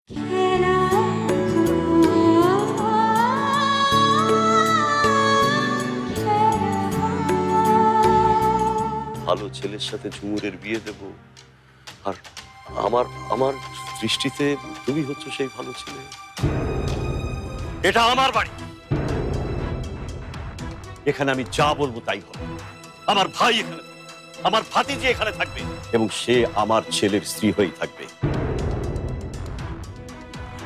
ভালো ছেলের সাথে ঝুমুরের বিয়ে দেব, আর আমার আমার দৃষ্টিতে তুমি হচ্ছ সেই ভালো ছেলে। এটা আমার বাড়ি, এখানে আমি যা বলবো তাই হবে। আমার ভাই এখানে, আমার ভাতিজি এখানে থাকবে, এবং সে আমার ছেলের স্ত্রী হয়েই থাকবে।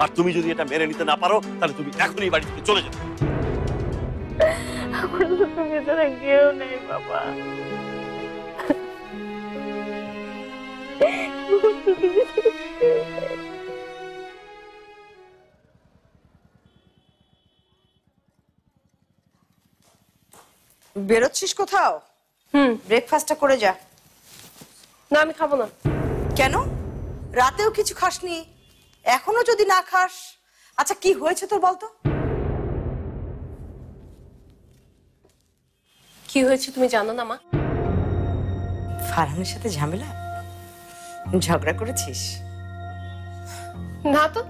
আর তুমি যদি এটা মেনে নিতে না পারো, তাহলে তুমি এখনই বাড়ি থেকে চলে যাবে। আমার তো তুমি ছাড়া কেউ নেই বাবা। বেরোচ্ছিস কোথাও? ব্রেকফাস্টটা করে যা। না, আমি খাবো না। কেন? রাতেও কিছু খাসনি, এখনো যদি না খাস? আচ্ছা, কি হয়েছে তোর বলতো? কি হয়েছে তুমি জানো না মা? ফারহানের সাথে ঝামেলা, ঝগড়া করেছিস? না তো,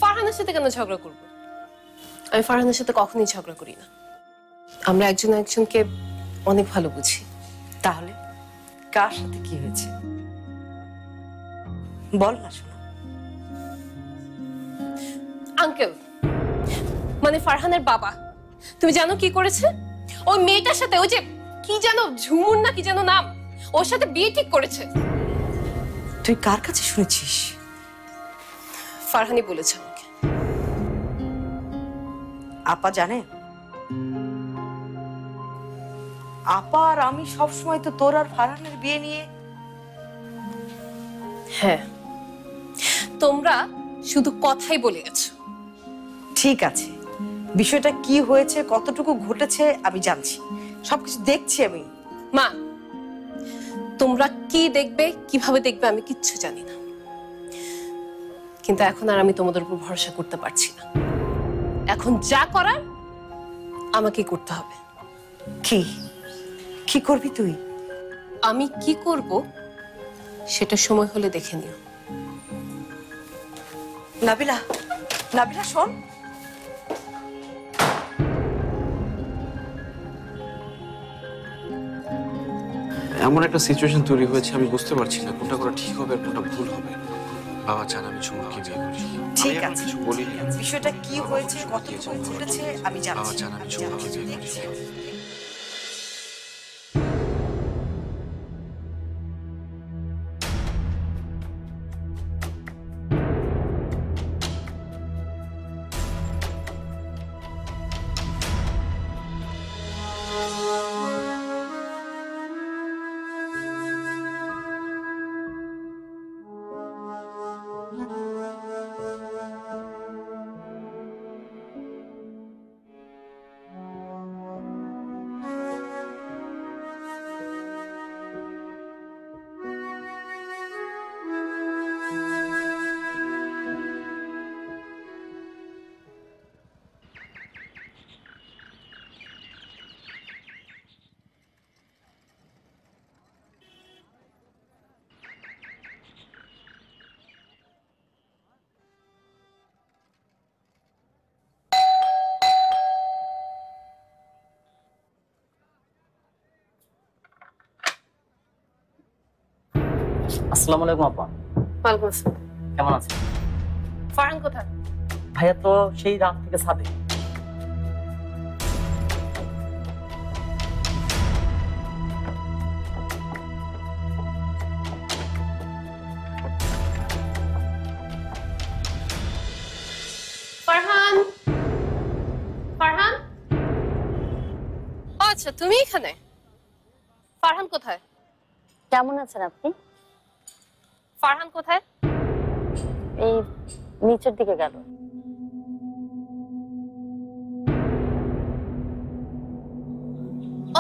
ফারহানের সাথে কেন ঝগড়া করবো? আমি ফারহানের সাথে কখনোই ঝগড়া করি না। আমরা একজন একজনকে অনেক ভালো বুঝি। তাহলে কার সাথে কি হয়েছে বল না শোনা। আঙ্কেল, মানে ফারহানের বাবা, তুমি জানো কি করেছে? ওই মেয়েটার সাথে, ওই যে কি জানো ঝুমুর না কি জানো নাম, ওর সাথে বিয়ে ঠিক করেছে। তুই কার কাছে শুনেছিস? ফারহানি বলেছে আমাকে। আপা জানে? আপা আর আমি সবসময় তো তোর আর ফারহানের বিয়ে নিয়ে। হ্যাঁ, তোমরা শুধু কথাই বলে গেছো। ঠিক আছে, বিষয়টা কি হয়েছে, কতটুকু ঘটেছে আমি জানছি, সবকিছু দেখছি আমি। মা, তোমরা কি দেখবে কিভাবে দেখবে আমি কিচ্ছু জানি না, কিন্তু এখন আর আমি তোমাদের উপর ভরসা করতে পারছি না। এখন যা করার আমাকে করতে হবে। কি কি করবি তুই? আমি কি করব সেটা সময় হলে দেখে নিও। নাবিলা, নাবিলা শোন। এমন একটা সিচুয়েশন তৈরি হয়েছে, আমি বুঝতে পারছি না কোনটা করা ঠিক হবে আর কোনটা ভুল হবে। বাবা চান আমি ঝুমুরকে বিয়ে করি। ঠিক আছে, কিছু বলিনি। বিষয়টা কি হয়েছে, কতটুকু ঘটেছে আমি জানছি। বাবা চান আমি ঝুমুরকে বিয়ে করি। আসসালামু আলাইকুম আপা। ওয়ালাইকুম আসসালাম। কেমন আছেন? ফারহান কোথায়? ভাইয়া তো সেই রাত থেকে ছাদে। ফারহান, ফারহান, আচ্ছা তুমি এখানে। ফারহান কোথায়? কেমন আছেন আপনি? ফারহান কোথায়? এই নিচের দিকে গেল।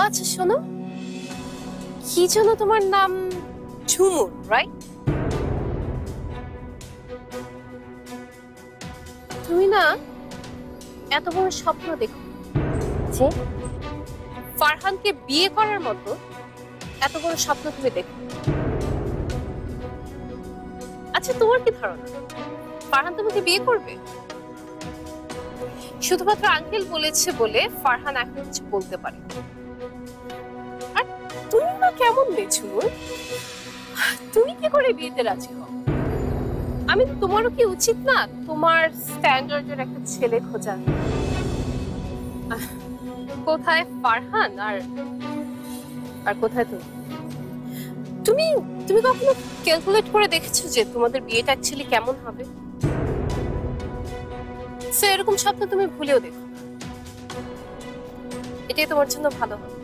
আচ্ছা শোনো, কি যেন তোমার নাম? ঝুমুর, রাইট? তুমি না এত বড় স্বপ্ন দেখো। জি, ফারহানকে বিয়ে করার মতো এত বড় স্বপ্ন তুমি দেখো। আচ্ছা তোমার কি ধারণা ফারহান তোমাকে বিয়ে করবে? শুধুমাত্র আঙ্কেল বলেছে বলে ফারহান এখন কিছু বলতে পারে। আর তুমি না কেমন মেয়ে ঝুমুর, তুমি কি করে বিয়েতে রাজি হও? আমি তোমারও কি উচিত না তোমার স্ট্যান্ডার্ডের একটা ছেলে খোঁজা? কোথায় ফারহান আর আর কোথায় তুমি? তুমি তুমি কখনো ক্যালকুলেট করে দেখেছো যে তোমাদের বিয়েটা অ্যাকচুয়ালি কেমন হবে? সো এরকম স্বপ্ন তুমি ভুলেও দেখো না, এটাই তোমার জন্য ভালো হবে।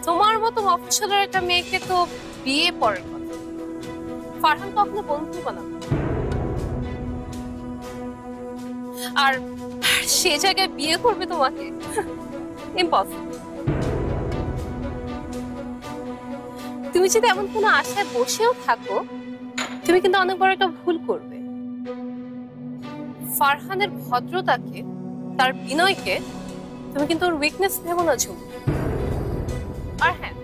তোমার মতো মফস্বলের একটা মেয়েকে তো বিয়ে পড়ার কথা, ফারহান কখনো বন্ধু বানাবে, আর সে জায়গায় বিয়ে করবে তোমাকে? ইম্পসিবল। তুমি যদি এমন কোনো আশায় বসেও থাকো, তুমি কিন্তু অনেক বড় একটা ভুল করবে। ফারহানের ভদ্রতাকে, তার বিনয়কে তুমি কিন্তু ওর উইকনেস ভেবো না ঝুমু। আর হ্যাঁ,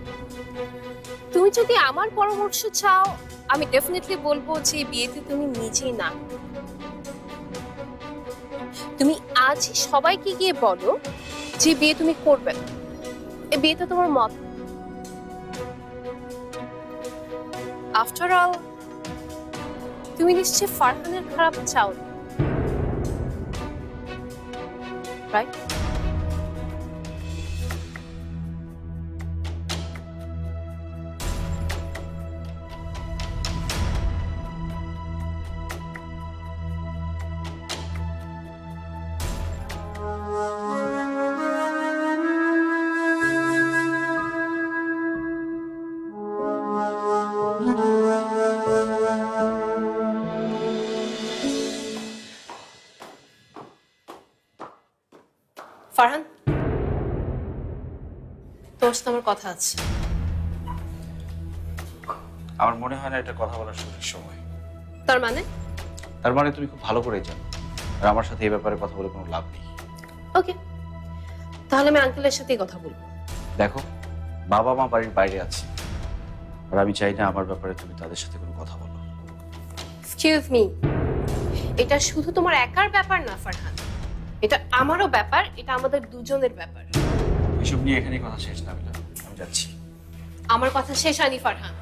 তুমি যদি আমার পরামর্শ চাও, আমি ডেফিনেটলি বলবো যে বিয়েতে তুমি নিজেই না, তুমি আজই সবাইকে গিয়ে বলো যে বিয়ে তুমি করবে না। এই বিয়েতে তোমার মত। আফটার অল তুমি নিশ্চয়ই ফারহানের খারাপ চাও না, রাইট? ফারহান, তোর সাথে আমার কথা আছে। আমার মনে হয় না এটা কথা বলার সঠিক সময়। তার মানে? তার মানে তুমি খুব ভালো করেই জানো, আর আমার সাথে এই ব্যাপারে কথা বলে কোনো লাভ নেই। ওকে, তাহলে আমি আঙ্কেলের সাথেই কথা বলবো। দেখো, বাবা মা বাড়ির বাইরে আছে, আর আমি চাই না আমার ব্যাপারে তুমি তাদের সাথে কোনো কথা বলো। এক্সকিউজ মি, এটা শুধু তোমার একার ব্যাপার না ফারহান, এটা আমারও ব্যাপার, এটা আমাদের দুজনের ব্যাপার। এসব নিয়ে এখানেই কথা শেষ না, আমি যাচ্ছি। আমার কথা শেষ হয়নি ফারহান,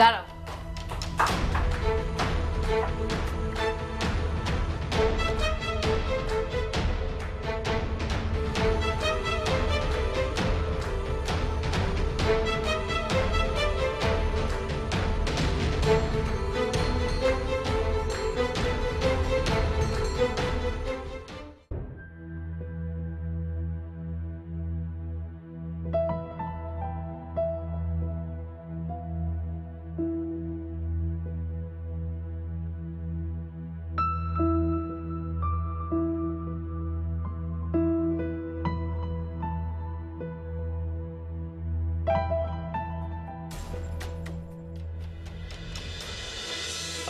দাঁড়াও।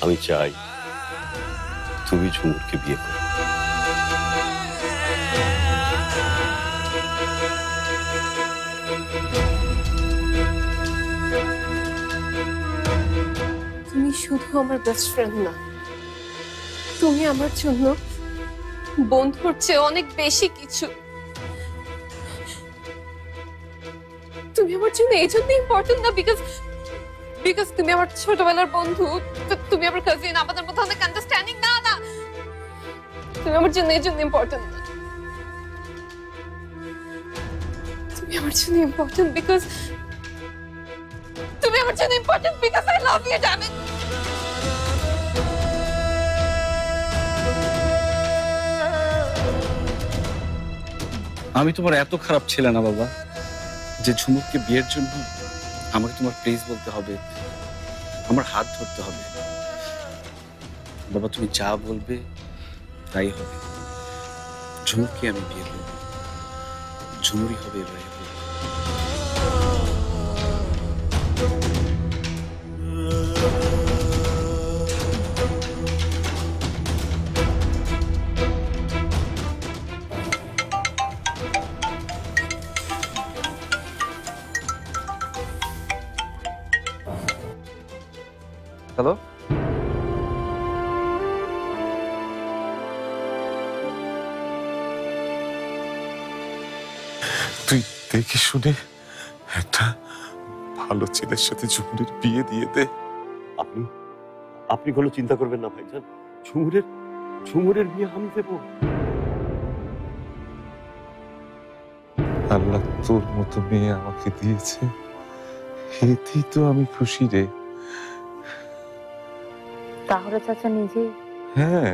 আমি চাই তুমি ঝুমুরকে বিয়ে করো। তুমি শুধু আমার বেস্ট ফ্রেন্ড না, তুমি আমার জন্য বন্ধুর চেয়ে অনেক বেশি কিছু। তুমি আমার জন্য এই জন্য ইম্পর্টেন্ট না বিকজ তুমি আমার ছোটবেলার বন্ধু, তুমি আমার কাজিন, আমাদের মধ্যে অনেক আন্ডারস্ট্যান্ডিং। না না, তুমি আমার জন্য এই জন্য ইম্পর্টেন্ট না, তুমি আমার জন্য ইম্পর্টেন্ট বিকজ তুমি আমার জন্য important because I love you, damn it. আমি তোমার এত খারাপ ছিল না বাবা, যে ঝুমুরকে বিয়ের জন্য আমাকে তোমার প্লিজ বলতে হবে, আমার হাত ধরতে হবে। বাবা, তুমি যা বলবে তাই হবে। ঝুমুরকে আমি বিয়ে করব, ঝুমুরই হবে এবারে। হ্যালো? তুই দেখে শুনে একটা ভালো ছেলের সাথে ঝুমুরের বিয়ে দিয়ে দে। আপনি আপনি কোনো চিন্তা করবেন না ভাইজান, ঝুমুরের ঝুমুরের বিয়ে আমি দেবো। আল্লাহ তোর মতো মেয়ে আমাকে দিয়েছে, এতেই তো আমি খুশি রে। তাহলে চাচা নিজেই? হ্যাঁ,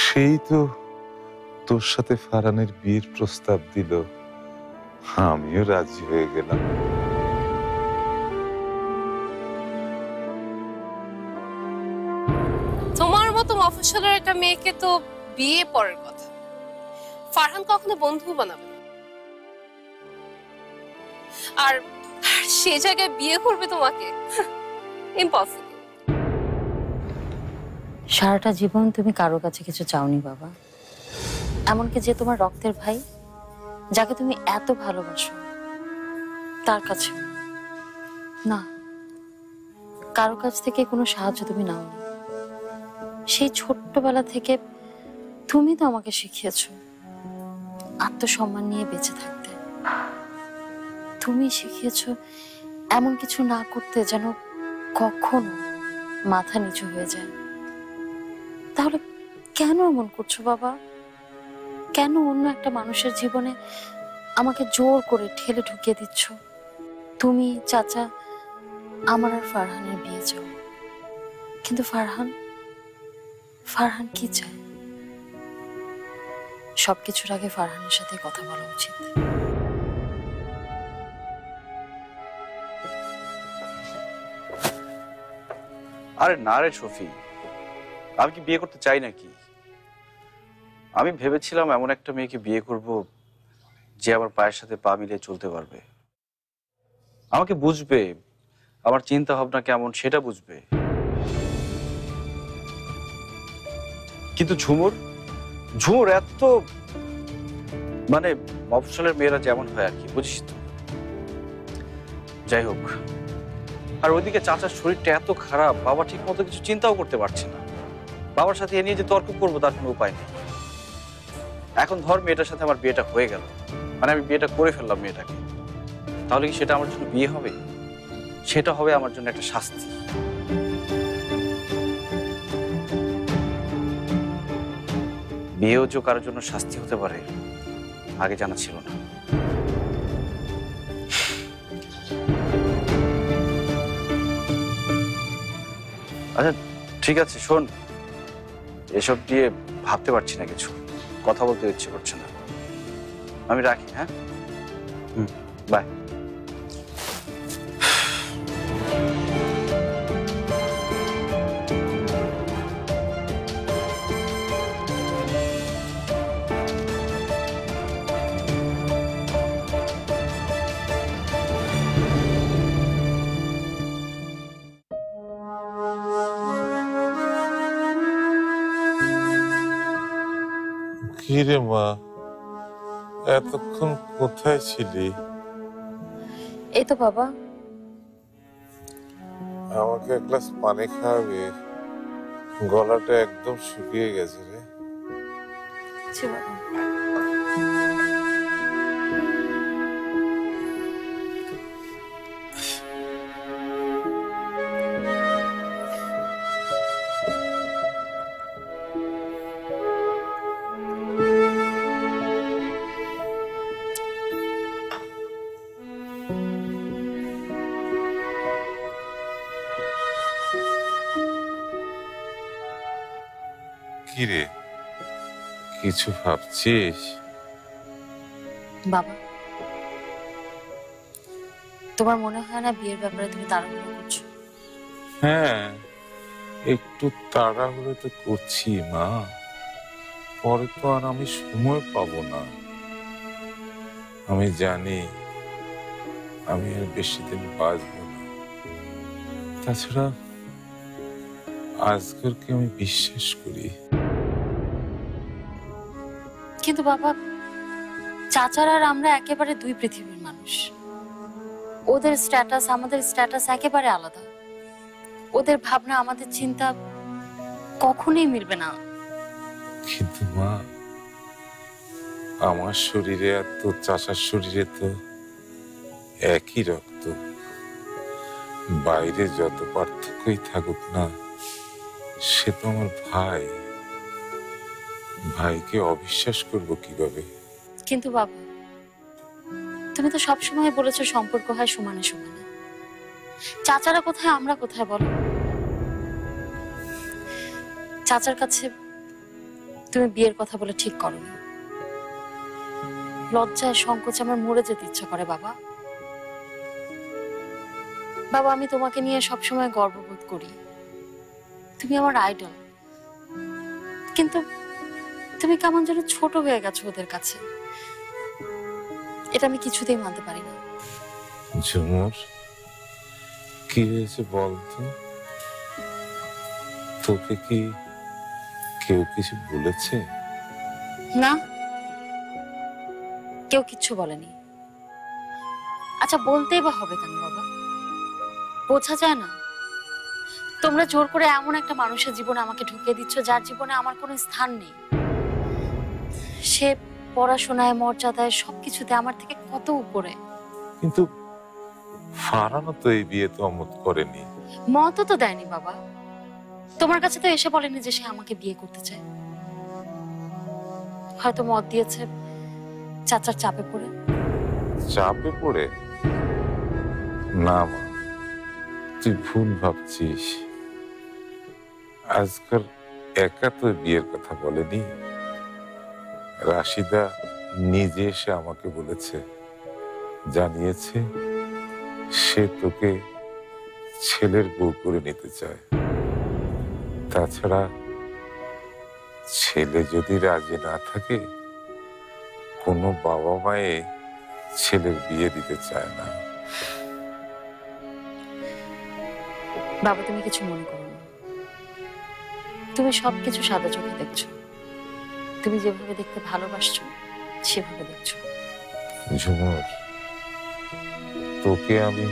সেই তো তোর সাথে ফারহানের বিয়ের প্রস্তাব দিল, আমিও রাজি হয়ে গেলাম। তোমার মতো মফস্বলের একটা মেয়েকে তো বিয়ে পরের কথা, ফারহান কখনো বন্ধু বানাবে না। আর সে জায়গায় বিয়ে করবে তোমাকে, ইম্পসিবল। সারাটা জীবন তুমি কারো কাছে কিছু চাওনি বাবা, এমনকি যে তোমার রক্তের ভাই, যাকে তুমি এত ভালোবাসো, তার কাছে না, কারো কাছ থেকে কোনো সাহায্য তুমি নাওনি। সেই ছোট্টবেলা থেকে তুমি তো আমাকে শিখিয়েছো আত্মসম্মান নিয়ে বেঁচে থাকতে। তুমি শিখিয়েছো এমন কিছু না করতে যেন কখনো মাথা নিচু হয়ে যায়। তাহলে কেন এমন করছো বাবা? কেন অন্য একটা মানুষের জীবনে আমাকে জোর করে ঠেলে ঢুকিয়ে দিচ্ছ? তুমি চাচা আমার আর ফারহানের বিয়ে চাও, কিন্তু ফারহান কি চায়? সবকিছুর আগে ফারহানের সাথে কথা বলা উচিত। আরে না রে শফি, আমি কি বিয়ে করতে চাই নাকি? আমি ভেবেছিলাম এমন একটা মেয়েকে বিয়ে করব যে আমার পায়ের সাথে পা মিলিয়ে চলতে পারবে, আমাকে বুঝবে, আমার চিন্তা ভাবনা কেমন সেটা বুঝবে। কিন্তু ঝুমুর এত মানে মফস্বলের মেয়েরা যেমন হয় আর কি, বুঝিস তো। যাই হোক, আর ওইদিকে চাচার শরীরটা এত খারাপ, বাবা ঠিক মতো কিছু চিন্তাও করতে পারছে না। বাবার সাথে এ নিয়ে যে তর্ক করবো তার কোনো উপায় নেই। এখন ধর মেয়েটার সাথে আমার বিয়েটা হয়ে গেল, মানে আমি বিয়েটা করে ফেললাম মেয়েটাকে, তাহলে কি সেটা আমার জন্য বিয়ে হবে? সেটা হবে আমার জন্য একটা শাস্তি। বিয়েও যে কারোর জন্য শাস্তি হতে পারে আগে জানা ছিল না। আচ্ছা ঠিক আছে, শোন, এসব দিয়ে ভাবতে পারছি না, কিছু কথা বলতে ইচ্ছে করছে না, আমি রাখি। হ্যাঁ, বাই। কি রে মা, এতক্ষণ কোথায় ছিলি? এই তো বাবা। আমাকে এক গ্লাস পানি খাওয়াবে, গলাটা একদম শুকিয়ে গেছে রে। জি বাবা। কি রে, কিছু ভাবছিস? বাবা, তোমার মনে হয় না বিয়ের ব্যাপারে তুমি তাড়াহুড়ো করছো? হ্যাঁ, একটু তাড়াহুড়ো তো করছি মা, পরে তো আর আমি সময় পাবো না। আমি জানি আমি আর বেশি দিন বাঁচবো না। তাছাড়া আজগরকে আমি বিশ্বাস করি। কিন্তু বাবা, চাচার আর আমরা একেবারে দুই পৃথিবীর মানুষ। ওদের স্ট্যাটাস আমাদের স্ট্যাটাস একেবারে আলাদা। ওদের ভাবনা আমাদের চিন্তা কখনোই মিলবে না। কিন্তু মা, আমার শরীরে আর তোর চাচার শরীরে তো একই রক্ত। বাইরে যত পার্থক্যই থাকুক না, সে তো আমার ভাই। ভাইকে অবিশ্বাস করবো কিভাবে? কিন্তু বাবা, তুমি তো সবসময় বলেছো সম্পর্ক হয় সমানে সমানে। চাচারা কোথায়, আমরা কোথায় বলো? চাচার কাছে তুমি বিয়ের কথা বলে ঠিক করোনি। লজ্জায় সংকোচে আমার মরে যেতে ইচ্ছা করে বাবা। বাবা, আমি তোমাকে নিয়ে সবসময় গর্ববোধ করি, তুমি আমার আইডল। কিন্তু তুমি কেমন যেন ছোট হয়ে গেছো ওদের কাছে, এটা আমি কিছুতেই মানতে পারি না। ঝুমুর, কি হয়েছে বলতো? তোকে কি কেউ কিছু বলেছে? না, কেউ কিচ্ছু বলেনি। আচ্ছা, বলতেই বা হবে কেন বাবা? বোঝা যায় না? তোমরা জোর করে এমন একটা মানুষের জীবনে আমাকে ঢুকিয়ে দিচ্ছ যার জীবনে আমার কোনো স্থান নেই। সে পড়াশোনায়, মর্যাদায়, সবকিছুতে আমার থেকে কত উপরে। কিন্তু ফারানও তো এই বিয়ে তো অমত করেনি। মতও তো দেয়নি বাবা। তোমার কাছে তো এসে বলেনি যে সে আমাকে বিয়ে করতে চায়। হয়তো মত দিয়েছে চাচার চাপে পড়ে। চাপে পড়ে? না মা, তুই ভুল ভাবছিস। আজকাল একা তো বিয়ের কথা বলেনি। রাশিদা নিজে এসে আমাকে বলেছে, জানিয়েছে সে তোকে ছেলের বউ করে নিতে চায়। তাছাড়া ছেলে যদি রাজি না থাকে, কোনো বাবা মায়ে ছেলের বিয়ে দিতে চায় না। বাবা, তুমি কিছু মনে করো না। তুমি সবকিছু সাদা চোখে দেখছো। তুমি যেভাবে দেখতে ভালোবাসছো সেভাবে দেখছো। ঝুমুর, তোকে আমি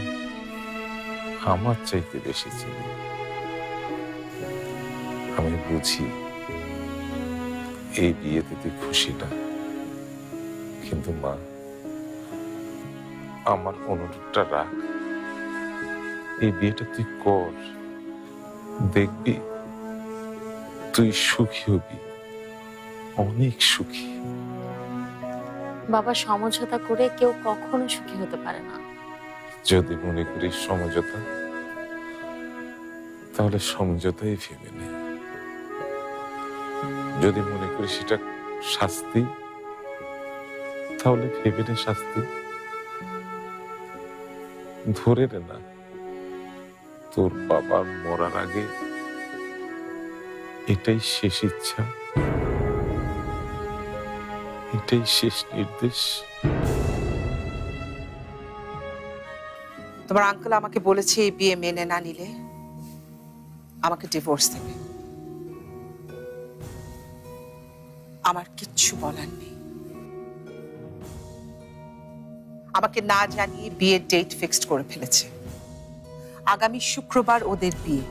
আমার চাইতে বেশি চিনি। আমি বুঝি এই বিয়েতে তুই খুশি না। কিন্তু মা, আমার অনুরোধটা রাখ। এই বিয়েটা তুই কর, দেখবি তুই সুখী হবি, অনেক সুখী। বাবা, সমঝোতা করে কেউ কখনো সুখী হতে পারে না। যদি মনে করিস সমঝোতা, তাহলে সমঝোতাই ভেবে নে। যদি মনে করিস সেটা শাস্তি, তাহলে ভেবে নে শাস্তি। ধরে নে না, তোর বাবার মরার আগে এটাই শেষ ইচ্ছা, এটাই শেষ নির্দেশ। তোমার আঙ্কেল আমাকে বলেছে এই বিয়ে মেনে না নিলে আমাকে ডিভোর্স দেবে। আমার কিচ্ছু বলার নেই। আমাকে না জানিয়ে বিয়ের ডেট ফিক্সড করে ফেলেছে। আগামী শুক্রবার ওদের বিয়ে।